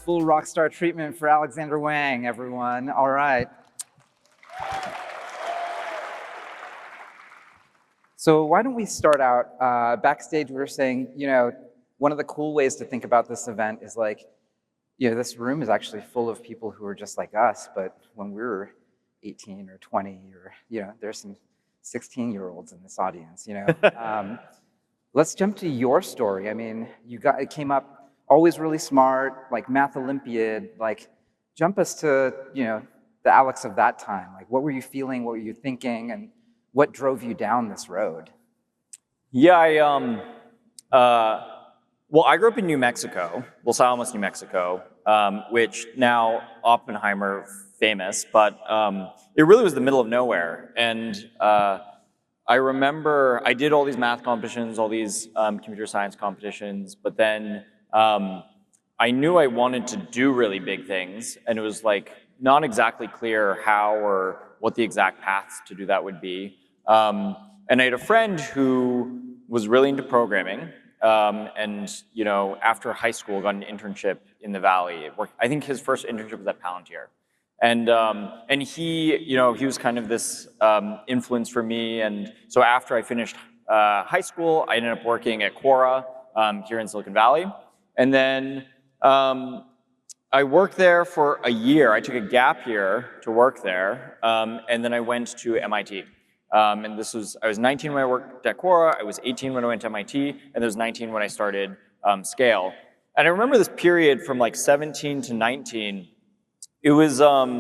full rock star treatment for Alexandr Wang, everyone. All right. So why don't we start out, backstage we were saying, one of the cool ways to think about this event is like, this room is actually full of people who are just like us, but when we were 18 or 20, or, there's some 16-year-olds in this audience, Let's jump to your story. I mean, it came up always really smart, like Math Olympiad, like jump us to, the Alex of that time. Like, what were you feeling? What were you thinking? And what drove you down this road? Yeah, well, I grew up in New Mexico, Los Alamos, New Mexico, which now Oppenheimer famous, but it really was the middle of nowhere. And I remember I did all these math competitions, all these computer science competitions, but then I knew I wanted to do really big things, and it was like not exactly clear how or what the exact paths to do that would be. And I had a friend who was really into programming, and after high school got an internship in the Valley. I think his first internship was at Palantir. And he was kind of this influence for me. And so after I finished high school, I ended up working at Quora here in Silicon Valley. And then I worked there for a year. I took a gap year to work there. And then I went to MIT. And I was 19 when I worked at Quora. I was 18 when I went to MIT. And I was 19 when I started Scale. And I remember this period from like 17 to 19. It was, I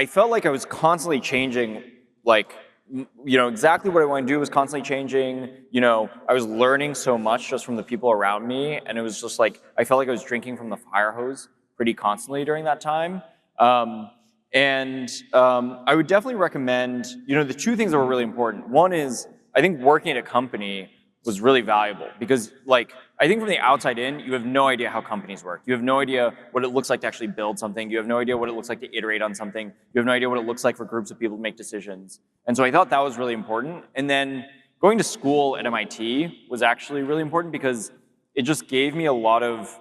felt like I was constantly changing, like, exactly what I want to do was constantly changing. I was learning so much just from the people around me, and it was just like, I felt like I was drinking from the fire hose pretty constantly during that time. I would definitely recommend, the two things that were really important. One is, I think working at a company was really valuable because, like, I think from the outside in, you have no idea how companies work. You have no idea what it looks like to actually build something. You have no idea what it looks like to iterate on something. You have no idea what it looks like for groups of people to make decisions. And so I thought that was really important. And then going to school at MIT was actually really important because it just gave me a lot of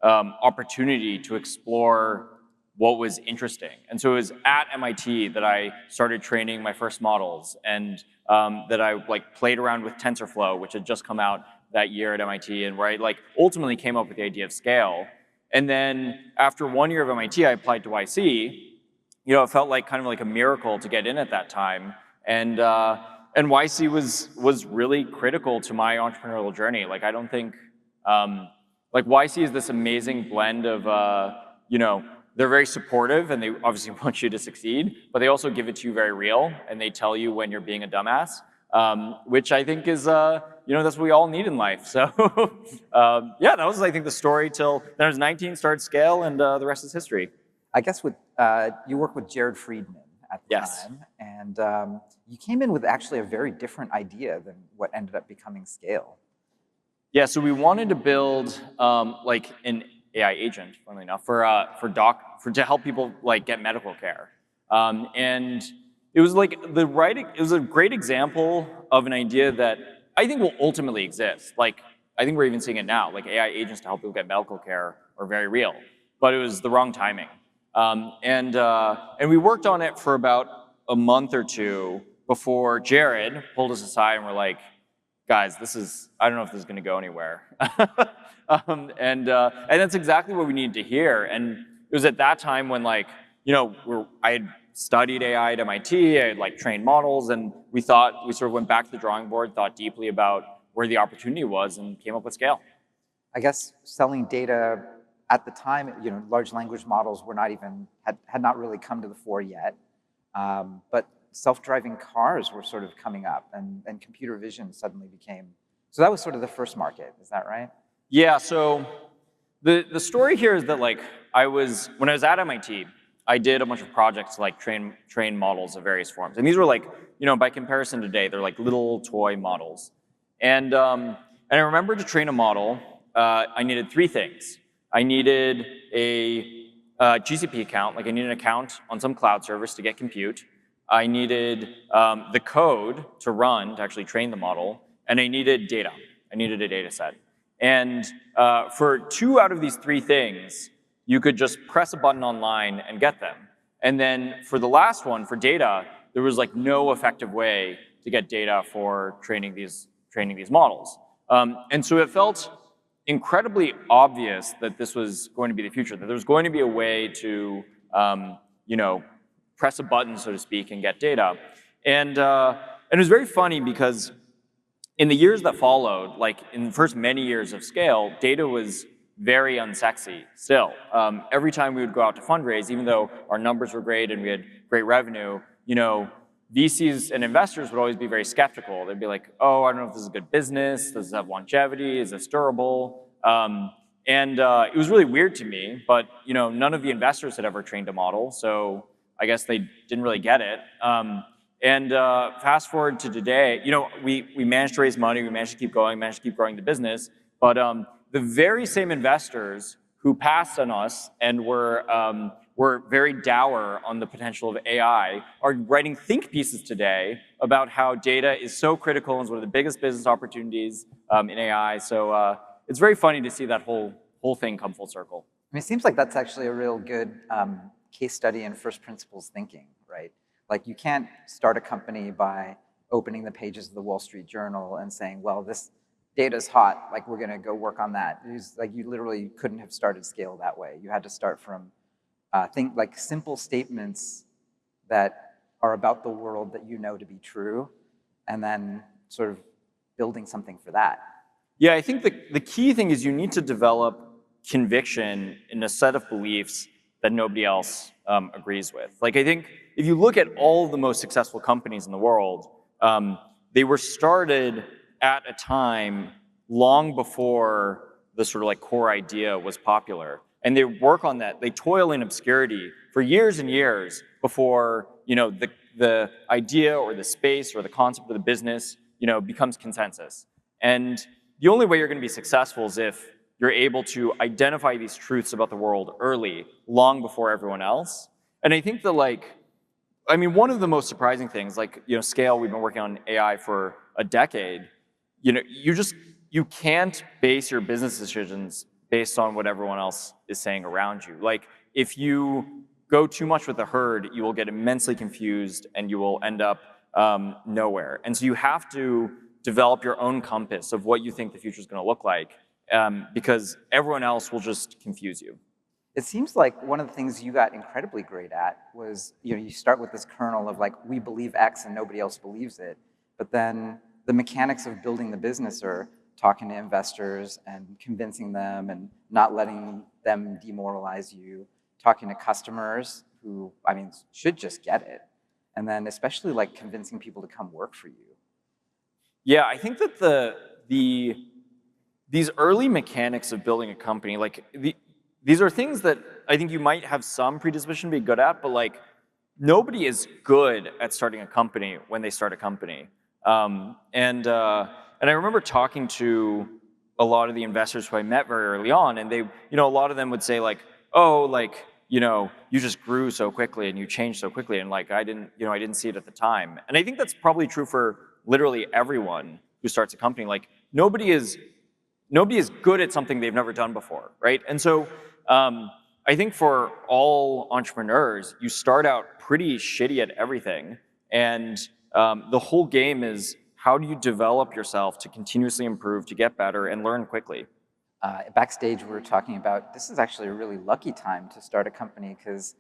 opportunity to explore what was interesting. And so it was at MIT that I started training my first models, and that I played around with TensorFlow, which had just come out that year at MIT, and where I ultimately came up with the idea of Scale. And then after 1 year of MIT, I applied to YC. It felt like kind of like a miracle to get in at that time. And YC was really critical to my entrepreneurial journey. I don't think, YC is this amazing blend of, they're very supportive and they obviously want you to succeed, but they also give it to you very real and they tell you when you're being a dumbass, which I think is, that's what we all need in life. So yeah, that was, I think, the story till then I was 19, started Scale, and the rest is history. I guess you work with Jared Friedman at the time, and you came in with actually a very different idea than what ended up becoming Scale. Yeah, so we wanted to build an AI agent, funnily enough, to help people get medical care, and it was it was a great example of an idea that I think will ultimately exist. I think we're even seeing it now. AI agents to help people get medical care are very real, but it was the wrong timing, and we worked on it for about a month or two before Jared pulled us aside and we're like, guys, I don't know if this is going to go anywhere. And that's exactly what we needed to hear. And it was at that time when I had studied AI at MIT, I had trained models, and we sort of went back to the drawing board, thought deeply about where the opportunity was, and came up with Scale. I guess selling data at the time, large language models were had not really come to the fore yet, but self-driving cars were sort of coming up, and computer vision suddenly became, so that was sort of the first market, is that right? Yeah, so the story here is that when I was at MIT, I did a bunch of projects to train models of various forms. And these were by comparison today, they're little toy models. And I remember to train a model, I needed three things. I needed a GCP account, I needed an account on some cloud service to get compute. I needed the code to run, to actually train the model, and I needed data. I needed a data set. And for 2 out of these 3 things, you could just press a button online and get them. And then for the last one, for data, there was like no effective way to get data for training these models. And so it felt incredibly obvious that this was going to be the future, that there was going to be a way to, press a button, so to speak, and get data. And it was very funny because in the years that followed, like in the first many years of scale, data was very unsexy still. Every time we would go out to fundraise, even though our numbers were great and we had great revenue, VCs and investors would always be very skeptical. They'd be like, oh, I don't know if this is a good business. Does this have longevity? Is this durable? It was really weird to me, but none of the investors had ever trained a model, so I guess they didn't really get it. Fast forward to today, we managed to raise money, we managed to keep going, managed to keep growing the business, but the very same investors who passed on us and were very dour on the potential of AI are writing think pieces today about how data is so critical and is one of the biggest business opportunities in AI. So it's very funny to see that whole thing come full circle. I mean, it seems like that's actually a real good case study in first principles thinking, right? Like you can't start a company by opening the pages of the Wall Street Journal and saying, well, this data's hot, like we're gonna go work on that. You literally couldn't have started scale that way. You had to start from like simple statements that are about the world that you know to be true, and then sort of building something for that. Yeah, I think the key thing is you need to develop conviction in a set of beliefs that nobody else agrees with. Like I think if you look at all the most successful companies in the world, they were started at a time long before the sort of like core idea was popular. And they work on that, they toil in obscurity for years and years before the idea or the space or the concept of the business becomes consensus. And the only way you're going to be successful is if you're able to identify these truths about the world early, long before everyone else. And I think that one of the most surprising things, scale, we've been working on AI for a decade, you can't base your business decisions based on what everyone else is saying around you. Like if you go too much with the herd, you will get immensely confused and you will end up nowhere. And so you have to develop your own compass of what you think the future is going to look like, because everyone else will just confuse you. It seems like one of the things you got incredibly great at was, you start with this kernel of like, we believe X and nobody else believes it, but then the mechanics of building the business are talking to investors and convincing them and not letting them demoralize you, talking to customers who, should just get it, and then especially like convincing people to come work for you. Yeah, I think that these early mechanics of building a company, these are things that I think you might have some predisposition to be good at, but nobody is good at starting a company when they start a company. And I remember talking to a lot of the investors who I met very early on, and they, a lot of them would say you just grew so quickly and you changed so quickly, and I didn't see it at the time. And I think that's probably true for literally everyone who starts a company. Nobody is good at something they've never done before, right? And so I think for all entrepreneurs, you start out pretty shitty at everything, and the whole game is, how do you develop yourself to continuously improve, to get better, and learn quickly? Backstage, we were talking about, this is actually a really lucky time to start a company because,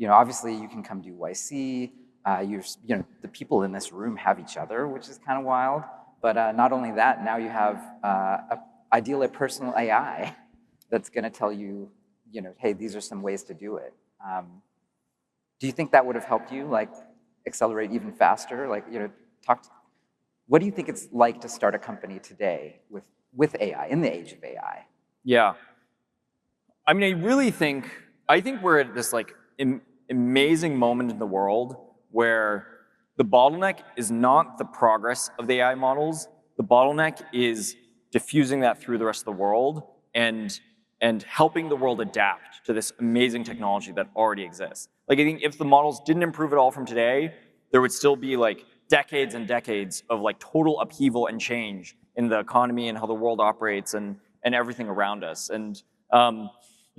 obviously you can come do YC. The people in this room have each other, which is kind of wild. But not only that, now you have ideally a personal AI that's going to tell you, hey, these are some ways to do it. Do you think that would have helped you, accelerate even faster? What do you think it's like to start a company today with AI, in the age of AI? Yeah. I really think we're at this amazing moment in the world where the bottleneck is not the progress of the AI models. The bottleneck is diffusing that through the rest of the world and helping the world adapt to this amazing technology that already exists. I think if the models didn't improve at all from today, there would still be decades and decades of total upheaval and change in the economy and how the world operates, and and everything around us. And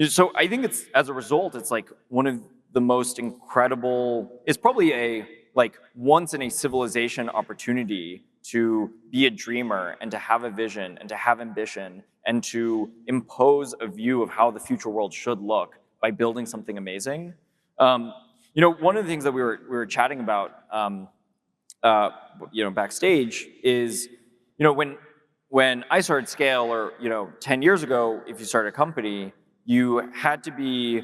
so I think it's, as a result, it's like one of the most incredible, it's probably a like once in a civilization opportunity to be a dreamer and to have a vision and to have ambition and to impose a view of how the future world should look by building something amazing. One of the things that we were chatting about, backstage is, when I started Scale, or 10 years ago, if you started a company, you had to be,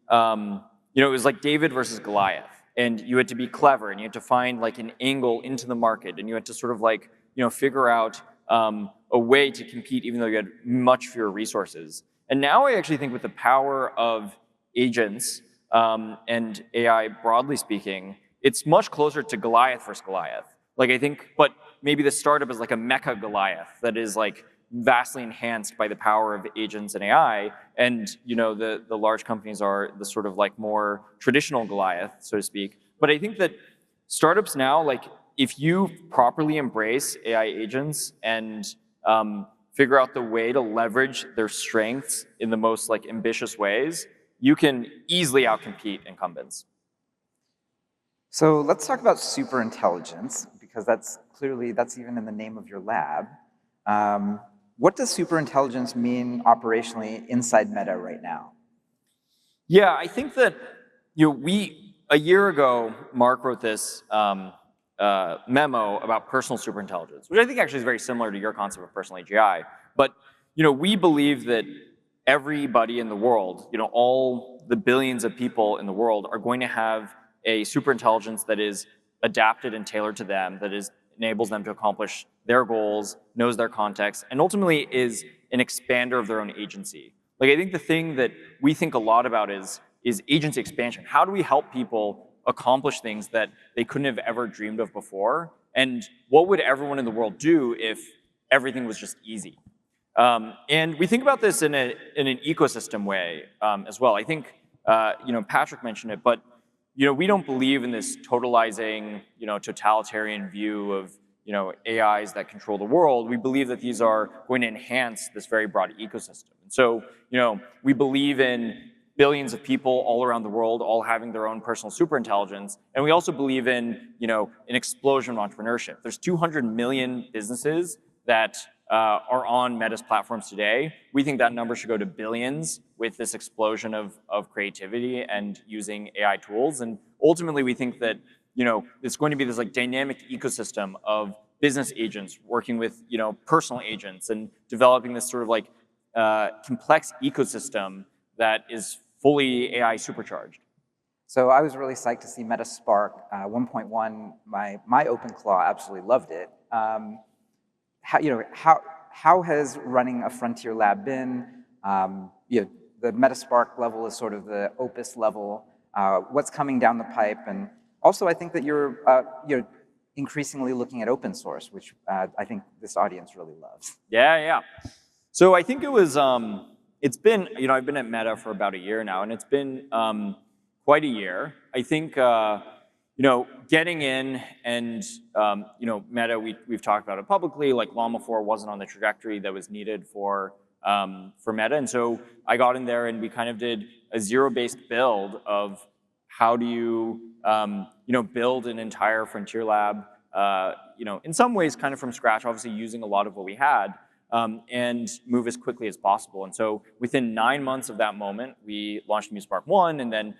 it was like David versus Goliath, and you had to be clever, and you had to find like an angle into the market, and you had to sort of like, figure out a way to compete, even though you had much fewer resources. And now I actually think with the power of agents and AI broadly speaking, it's much closer to Goliath versus Goliath. Like I think, but maybe the startup is like a mecha Goliath that is like vastly enhanced by the power of agents and AI, and the large companies are the sort of like more traditional Goliath, so to speak. But I think that startups now, like if you properly embrace AI agents and figure out the way to leverage their strengths in the most like ambitious ways, you can easily outcompete incumbents. So let's talk about superintelligence, because that's even in the name of your lab. What does superintelligence mean operationally inside Meta right now? Yeah, I think that a year ago, Mark wrote this memo about personal superintelligence, which I think actually is very similar to your concept of personal AGI. But we believe that everybody in the world, all the billions of people in the world, are going to have a superintelligence that is adapted and tailored to them, that enables them to accomplish their goals, knows their context, and ultimately is an expander of their own agency. Like I think the thing that we think a lot about is agency expansion. How do we help people accomplish things that they couldn't have ever dreamed of before? And what would everyone in the world do if everything was just easy? And we think about this in an ecosystem way as well. I think Patrick mentioned it, but we don't believe in this totalizing, totalitarian view of AIs that control the world. We believe that these are going to enhance this very broad ecosystem. And so, we believe in billions of people all around the world, all having their own personal superintelligence. And we also believe in, an explosion of entrepreneurship. There's 200 million businesses that are on Meta's platforms today. We think that number should go to billions with this explosion of creativity and using AI tools. And ultimately, we think that it's going to be this like dynamic ecosystem of business agents working with personal agents and developing this sort of like complex ecosystem that is fully AI supercharged. So I was really psyched to see Meta Spark 1.1. My OpenClaw absolutely loved it. How has running a frontier lab been? The Meta Spark level is sort of the Opus level. What's coming down the pipe? And also, I think that you're increasingly looking at open source, which I think this audience really loves. Yeah. So I think it was, it's been, I've been at Meta for about a year now, and it's been quite a year. I think, getting in and, Meta, we've talked about it publicly, like Llama 4 wasn't on the trajectory that was needed for Meta. And so I got in there and we kind of did a zero-based build of how do you, build an entire frontier lab, in some ways kind of from scratch, obviously using a lot of what we had, and move as quickly as possible. And so within 9 months of that moment, we launched MuSpark 1, and then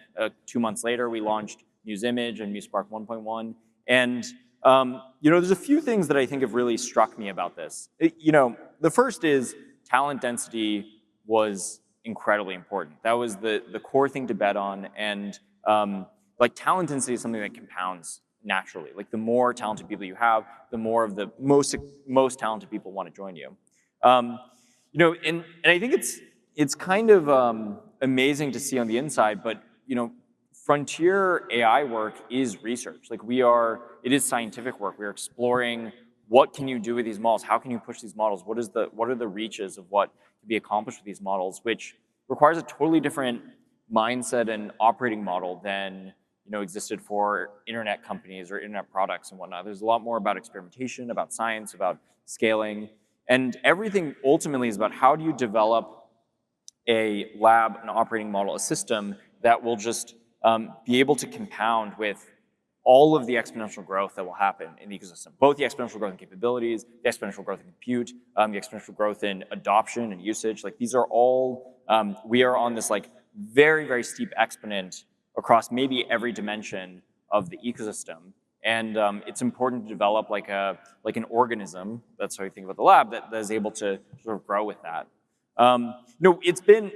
2 months later, we launched MuseImage and MuSpark 1.1. And there's a few things that I think have really struck me about this. The first is talent density was incredibly important. That was the core thing to bet on. And like talent density is something that compounds naturally. Like the more talented people you have, the more of the most talented people want to join you. And I think it's kind of amazing to see on the inside, but frontier AI work is research. Like it is scientific work. We're exploring what can you do with these models? How can you push these models? What are the reaches of what can be accomplished with these models, which requires a totally different mindset and operating model than existed for internet companies or internet products and whatnot. There's a lot more about experimentation, about science, about scaling. And everything ultimately is about how do you develop a lab, an operating model, a system that will just be able to compound with all of the exponential growth that will happen in the ecosystem, both the exponential growth in capabilities, the exponential growth in compute, the exponential growth in adoption and usage. Like these are all, we are on this like very, very steep exponent across maybe every dimension of the ecosystem. And it's important to develop like an organism, that's how you think about the lab, that is able to sort of grow with that. It's been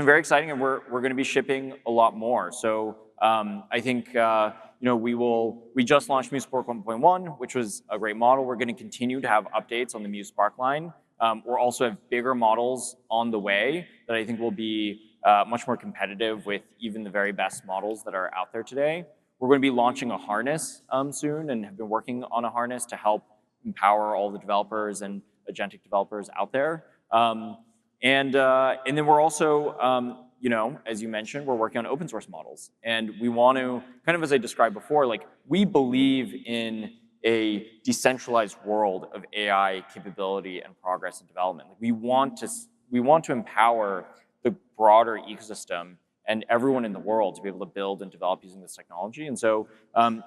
very exciting, and we're going to be shipping a lot more. So I think we just launched MuseSpark 1.1, which was a great model. We're going to continue to have updates on the MuseSpark line. We'll also have bigger models on the way that I think will be much more competitive with even the very best models that are out there today. We're going to be launching a harness soon, and have been working on a harness to help empower all the developers and agentic developers out there. And then we're also, as you mentioned, we're working on open source models. And we want to, kind of as I described before, like we believe in a decentralized world of AI capability and progress and development. Like we want to empower the broader ecosystem and everyone in the world to be able to build and develop using this technology. And so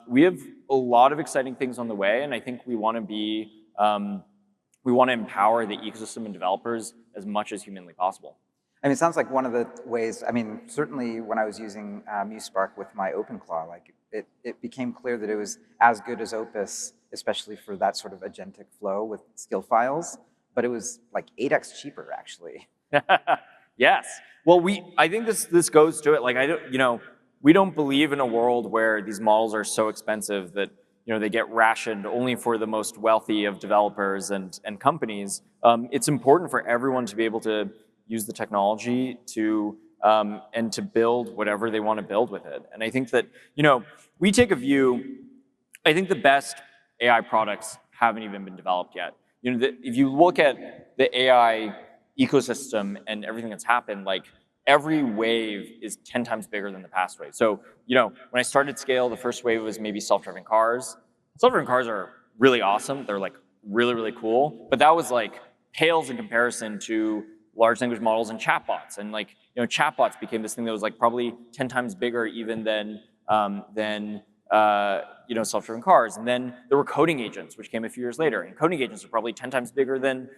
we have a lot of exciting things on the way, and I think we want to empower the ecosystem and developers as much as humanly possible. I mean, it sounds like one of the ways, I mean, certainly when I was using MuseSpark with my OpenClaw, like it became clear that it was as good as Opus, especially for that sort of agentic flow with skill files, but it was like 8x cheaper actually. Yes. Well, I think this goes to it. Like we don't believe in a world where these models are so expensive that they get rationed only for the most wealthy of developers and companies. It's important for everyone to be able to use the technology to and to build whatever they want to build with it. And I think that we take a view. I think the best AI products haven't even been developed yet. If you look at the AI ecosystem and everything that's happened, like every wave is 10 times bigger than the past wave. So, when I started Scale, the first wave was maybe self-driving cars. Self-driving cars are really awesome. They're like really, really cool. But that was like pales in comparison to large language models and chatbots. And like, chatbots became this thing that was like probably 10 times bigger even than self-driving cars. And then there were coding agents, which came a few years later. And coding agents are probably 10 times bigger than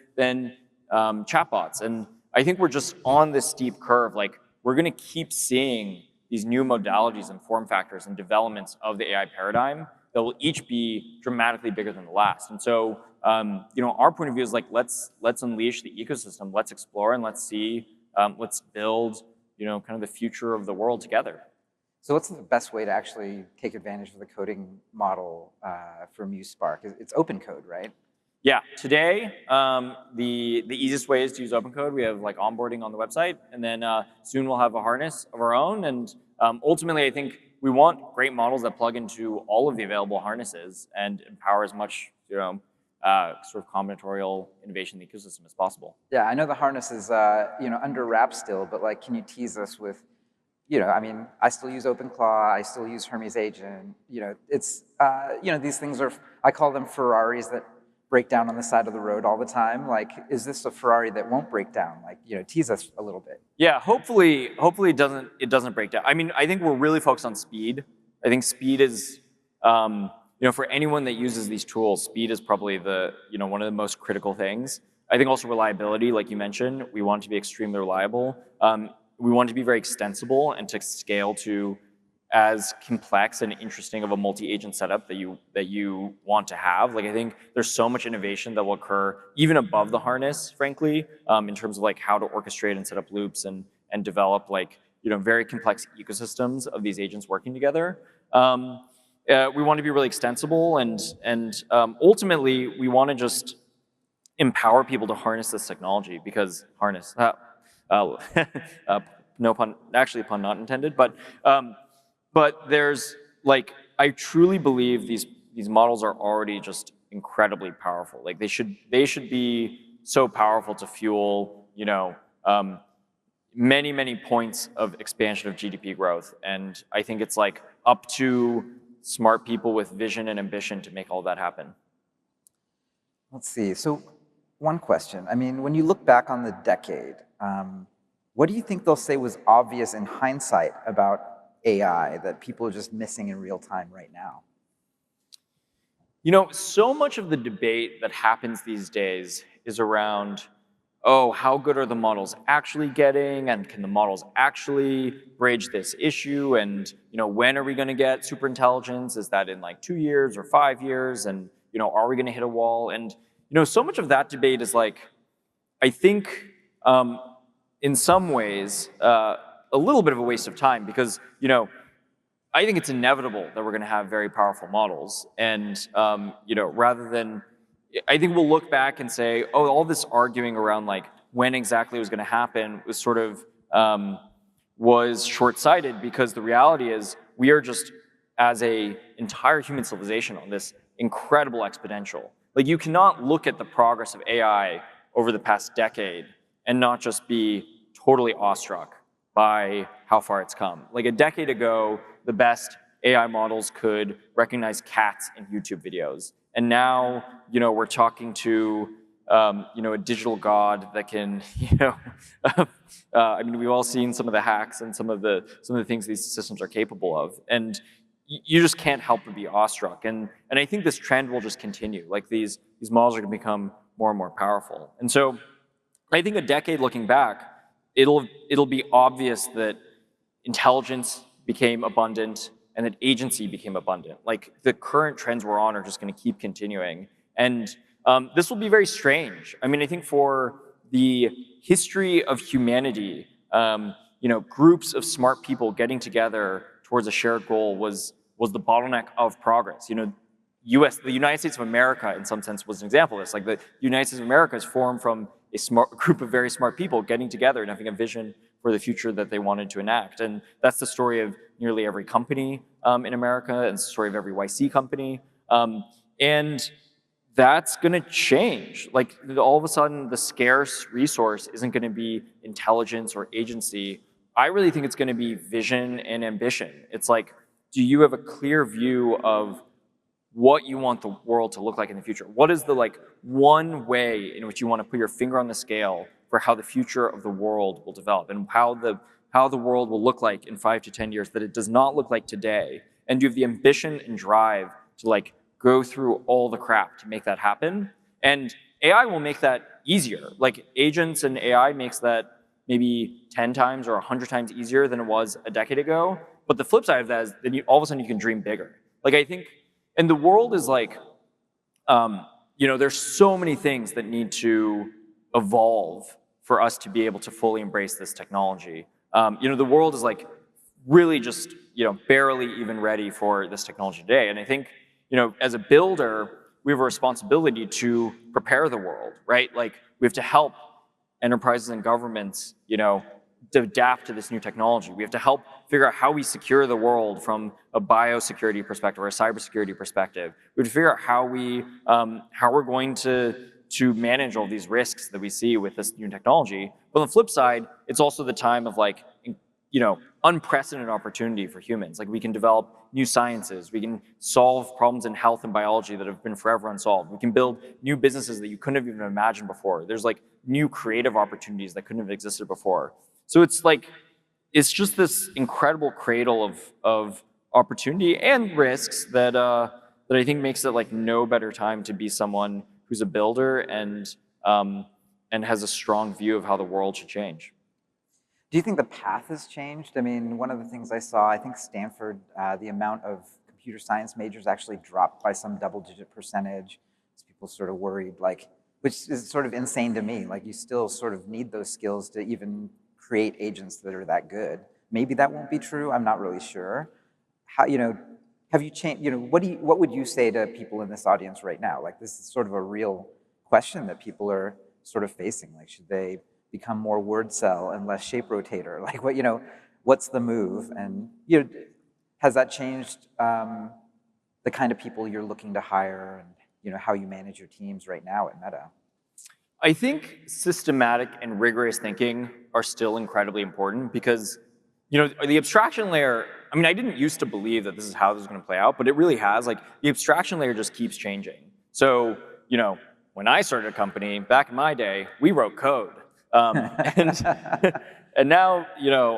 chatbots. And I think we're just on this steep curve. Like we're going to keep seeing these new modalities and form factors and developments of the AI paradigm that will each be dramatically bigger than the last. And so, our point of view is like, let's unleash the ecosystem, let's explore, and let's see, let's build, kind of the future of the world together. So what's the best way to actually take advantage of the coding model for MuseSpark? It's open code, right? Yeah, today, the easiest way is to use open code. We have like onboarding on the website, and then soon we'll have a harness of our own. And ultimately, I think we want great models that plug into all of the available harnesses and empower as much, sort of combinatorial innovation in the ecosystem as possible. Yeah, I know the harness is, under wrap still, but like, can you tease us with, I mean, I still use OpenClaw, I still use Hermes Agent. It's, these things are, I call them Ferraris that break down on the side of the road all the time. Like, is this a Ferrari that won't break down? Like, tease us a little bit. Yeah, hopefully it doesn't break down. I mean, I think we're really focused on speed. I think speed is, for anyone that uses these tools, speed is probably one of the most critical things. I think also reliability, like you mentioned, we want to be extremely reliable. We want to be very extensible and to scale to as complex and interesting of a multi-agent setup that you want to have. Like I think there's so much innovation that will occur even above the harness, frankly, in terms of like how to orchestrate and set up loops and develop like very complex ecosystems of these agents working together. We want to be really extensible and ultimately we want to just empower people to harness this technology because harness. No pun, actually pun not intended, but there's like, I truly believe these models are already just incredibly powerful. Like they should be so powerful to fuel, many, many points of expansion of GDP growth. And I think it's like up to smart people with vision and ambition to make all that happen. Let's see. So one question. I mean, when you look back on the decade, what do you think they'll say was obvious in hindsight about AI that people are just missing in real time right now? You know, so much of the debate that happens these days is around, oh, how good are the models actually getting, and can the models actually bridge this issue, and when are we going to get superintelligence? Is that in like 2 years or 5 years? And are we going to hit a wall? And so much of that debate is like, I think, in some ways, a little bit of a waste of time, because I think it's inevitable that we're going to have very powerful models, and rather than, I think we'll look back and say, oh, all this arguing around like when exactly it was going to happen was sort of was short-sighted, because the reality is we are just, as a entire human civilization, on this incredible exponential. Like, you cannot look at the progress of AI over the past decade and not just be totally awestruck by how far it's come. Like, a decade ago, the best AI models could recognize cats in YouTube videos. And now, we're talking to, a digital god that can, I mean, we've all seen some of the hacks and some of the things these systems are capable of. And you just can't help but be awestruck. And I think this trend will just continue. Like, these models are going to become more and more powerful. And so I think a decade looking back, it'll be obvious that intelligence became abundant and that agency became abundant. Like, the current trends we're on are just going to keep continuing. And this will be very strange. I mean, I think for the history of humanity, groups of smart people getting together towards a shared goal was the bottleneck of progress. The United States of America, in some sense, was an example of this. Like, the United States of America is formed from a group of very smart people getting together and having a vision for the future that they wanted to enact. And that's the story of nearly every company in America, and it's the story of every YC company. And that's going to change. Like, all of a sudden, the scarce resource isn't going to be intelligence or agency. I really think it's going to be vision and ambition. It's like, do you have a clear view of what you want the world to look like in the future? What is the one way in which you want to put your finger on the scale for how the future of the world will develop, and how the world will look like in 5 to 10 years that it does not look like today? And do you have the ambition and drive to go through all the crap to make that happen? And AI will make that easier. Like, agents and AI makes that maybe 10 times or 100 times easier than it was a decade ago. But the flip side of that is then all of a sudden you can dream bigger. Like, I think, and the world is like, there's so many things that need to evolve for us to be able to fully embrace this technology. The world is like really just, barely even ready for this technology today. And I think, as a builder, we have a responsibility to prepare the world, right? Like, we have to help enterprises and governments, to adapt to this new technology. We have to help figure out how we secure the world from a biosecurity perspective or a cybersecurity perspective. We have to figure out how we're going to manage all these risks that we see with this new technology. But on the flip side, it's also the time of unprecedented opportunity for humans. Like, we can develop new sciences. We can solve problems in health and biology that have been forever unsolved. We can build new businesses that you couldn't have even imagined before. There's new creative opportunities that couldn't have existed before. So it's just this incredible cradle of opportunity and risks that I think makes it no better time to be someone who's a builder and has a strong view of how the world should change. Do you think the path has changed? I mean, one of the things I saw, I think Stanford, the amount of computer science majors actually dropped by some double-digit percentage. So people sort of worried, which is sort of insane to me. You still sort of need those skills to even create agents that are that good. Maybe that won't be true. I'm not really sure. How, have you changed? What would you say to people in this audience right now? This is sort of a real question that people are sort of facing. Should they become more word cell and less shape rotator? What's the move? And has that changed the kind of people you're looking to hire, and how you manage your teams right now at Meta? I think systematic and rigorous thinking are still incredibly important, because the abstraction layer, I mean, I didn't used to believe that this is how this is going to play out, but it really has. The abstraction layer just keeps changing. So when I started a company, back in my day, we wrote code. And, and now,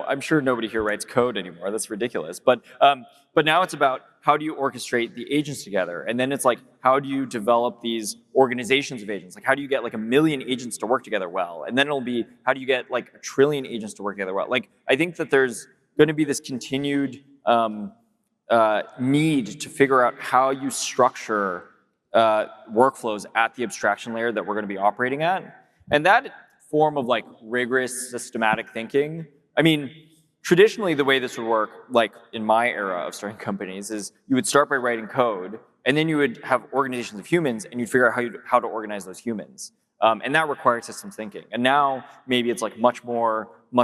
I'm sure nobody here writes code anymore. That's ridiculous. But now it's about how do you orchestrate the agents together? And then it's like, how do you develop these organizations of agents? Like, how do you get like 1 million agents to work together well? And then it'll be, how do you get like 1 trillion agents to work together well? Like, I think that there's going to be this continued need to figure out how you structure workflows at the abstraction layer that we're going to be operating at. And that form of like rigorous systematic thinking, I mean, traditionally the way this would work, like in my era of starting companies, is you would start by writing code, and then you would have organizations of humans, and you'd figure out how to organize those humans. And that required systems thinking. And now maybe it's like much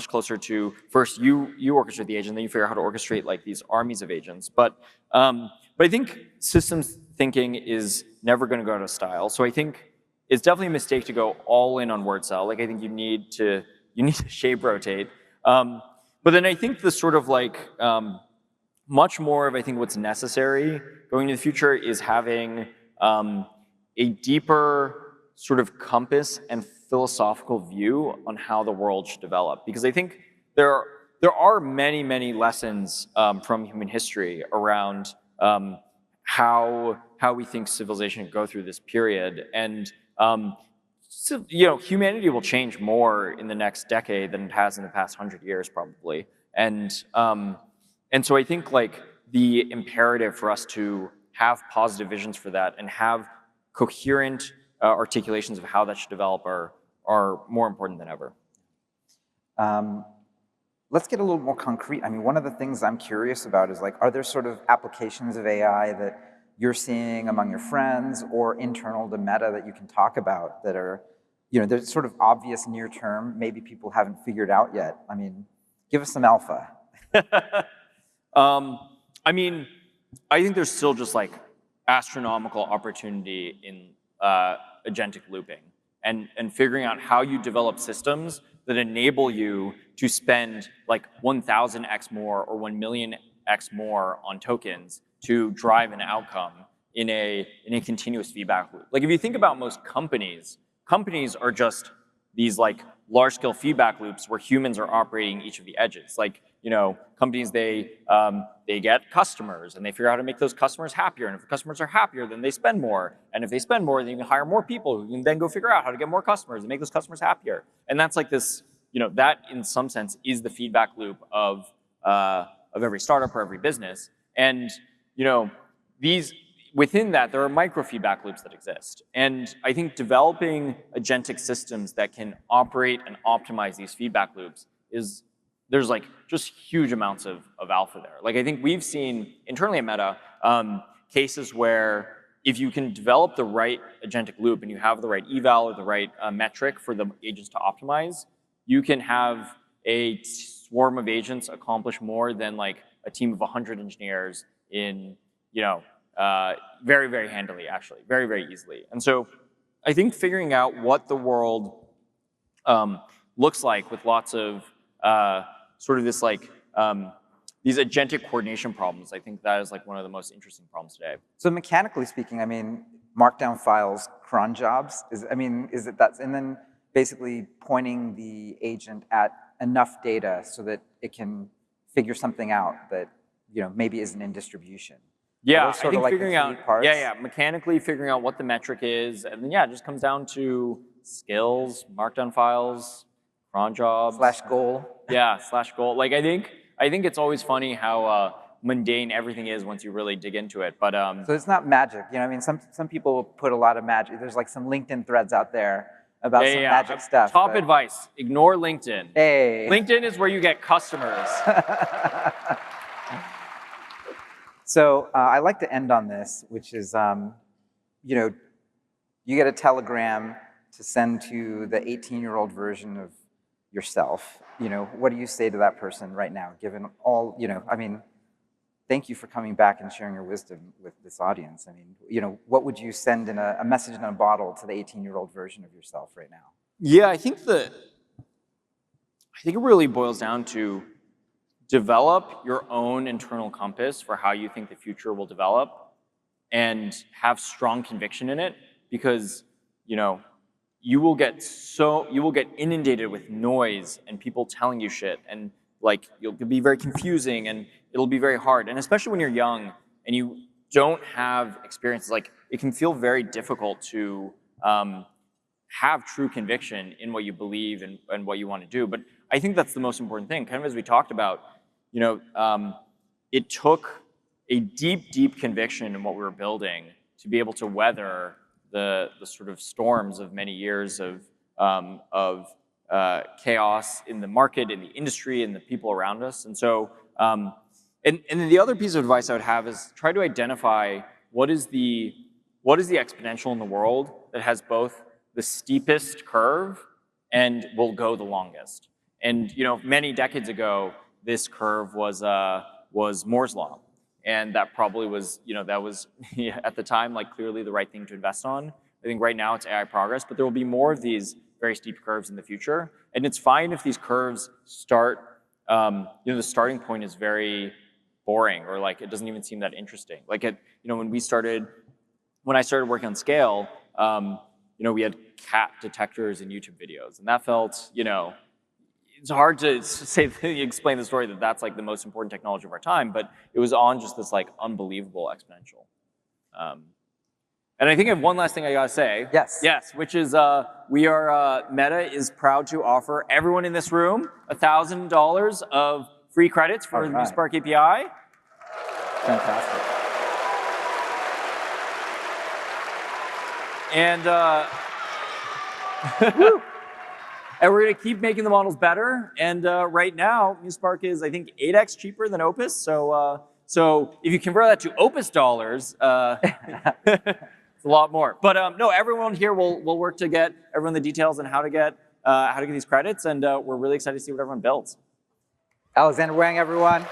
closer to first you orchestrate the agent, then you figure out how to orchestrate like these armies of agents. But I think systems thinking is never going to go out of style. So I think it's definitely a mistake to go all in on word cell. Like, I think you need to shape rotate. But then I think the sort of like much more of, I think, what's necessary going into the future is having a deeper sort of compass and philosophical view on how the world should develop. Because I think there are many, many lessons from human history around how we think civilization can go through this period. And so, humanity will change more in the next decade than it has in the past 100 years, probably. And so I think like the imperative for us to have positive visions for that and have coherent articulations of how that should develop are more important than ever. Let's get a little more concrete. I mean, one of the things I'm curious about is like, are there sort of applications of AI that you're seeing among your friends or internal to Meta that you can talk about that are, there's sort of obvious near term, maybe people haven't figured out yet? I mean, give us some alpha. I mean, I think there's still just like astronomical opportunity in agentic looping and figuring out how you develop systems that enable you to spend like 1,000x more or 1 millionx more on tokens to drive an outcome in a continuous feedback loop. Like, if you think about most companies are just these like large-scale feedback loops where humans are operating each of the edges. Like, companies, they get customers and they figure out how to make those customers happier. And if the customers are happier, then they spend more. And if they spend more, then you can hire more people who can then go figure out how to get more customers and make those customers happier. And that's like this, that in some sense is the feedback loop of every startup or every business. And within that, there are micro feedback loops that exist. And I think developing agentic systems that can operate and optimize these feedback loops there's like just huge amounts of alpha there. Like, I think we've seen internally at Meta cases where if you can develop the right agentic loop and you have the right eval or the right metric for the agents to optimize, you can have a swarm of agents accomplish more than like a team of 100 engineers in, very, very handily, actually, very, very easily. And so I think figuring out what the world looks like with lots of sort of this like, these agentic coordination problems, I think that is like one of the most interesting problems today. So mechanically speaking, I mean, markdown files, cron jobs, is it that, and then basically pointing the agent at enough data so that it can figure something out that, maybe isn't in distribution. Yeah, I think like figuring out, mechanically figuring out what the metric is, and then it just comes down to skills, markdown files, cron jobs. /goal. Yeah, /goal. Like, I think it's always funny how mundane everything is once you really dig into it. But so it's not magic, I mean, some people put a lot of magic. There's like some LinkedIn threads out there about some magic stuff. Top advice: ignore LinkedIn. Hey, LinkedIn is where you get customers. So I like to end on this, which is, you get a telegram to send to the 18-year-old version of yourself. What do you say to that person right now, given all, I mean, thank you for coming back and sharing your wisdom with this audience. I mean, what would you send in a message in a bottle to the 18-year-old version of yourself right now? Yeah, I think it really boils down to develop your own internal compass for how you think the future will develop and have strong conviction in it, because you will get inundated with noise and people telling you shit, and like you'll be very confusing and it'll be very hard. And especially when you're young and you don't have experiences, like it can feel very difficult to have true conviction in what you believe and what you want to do. But I think that's the most important thing. Kind of as we talked about, it took a deep, deep conviction in what we were building to be able to weather the sort of storms of many years of chaos in the market, in the industry, and the people around us. And so, and then the other piece of advice I would have is try to identify what is the exponential in the world that has both the steepest curve and will go the longest. And many decades ago, this curve was Moore's law, and that probably was that was at the time like clearly the right thing to invest on. I think right now it's AI progress, but there will be more of these very steep curves in the future, and it's fine if these curves start. The starting point is very boring, or like it doesn't even seem that interesting. Like when I started working on scale, we had cat detectors in YouTube videos, and that felt, it's hard to explain the story that that's like the most important technology of our time, but it was on just this like unbelievable exponential. And I think I have one last thing I gotta say. Yes. Yes, which is Meta is proud to offer everyone in this room $1,000 of free credits for the MuseSpark API. Fantastic. And and we're going to keep making the models better. And right now, MuseSpark is, I think, 8x cheaper than Opus. So if you convert that to Opus dollars, it's a lot more. But no, everyone here will work to get everyone the details on how to get these credits. And we're really excited to see what everyone builds. Alexandr Wang, everyone.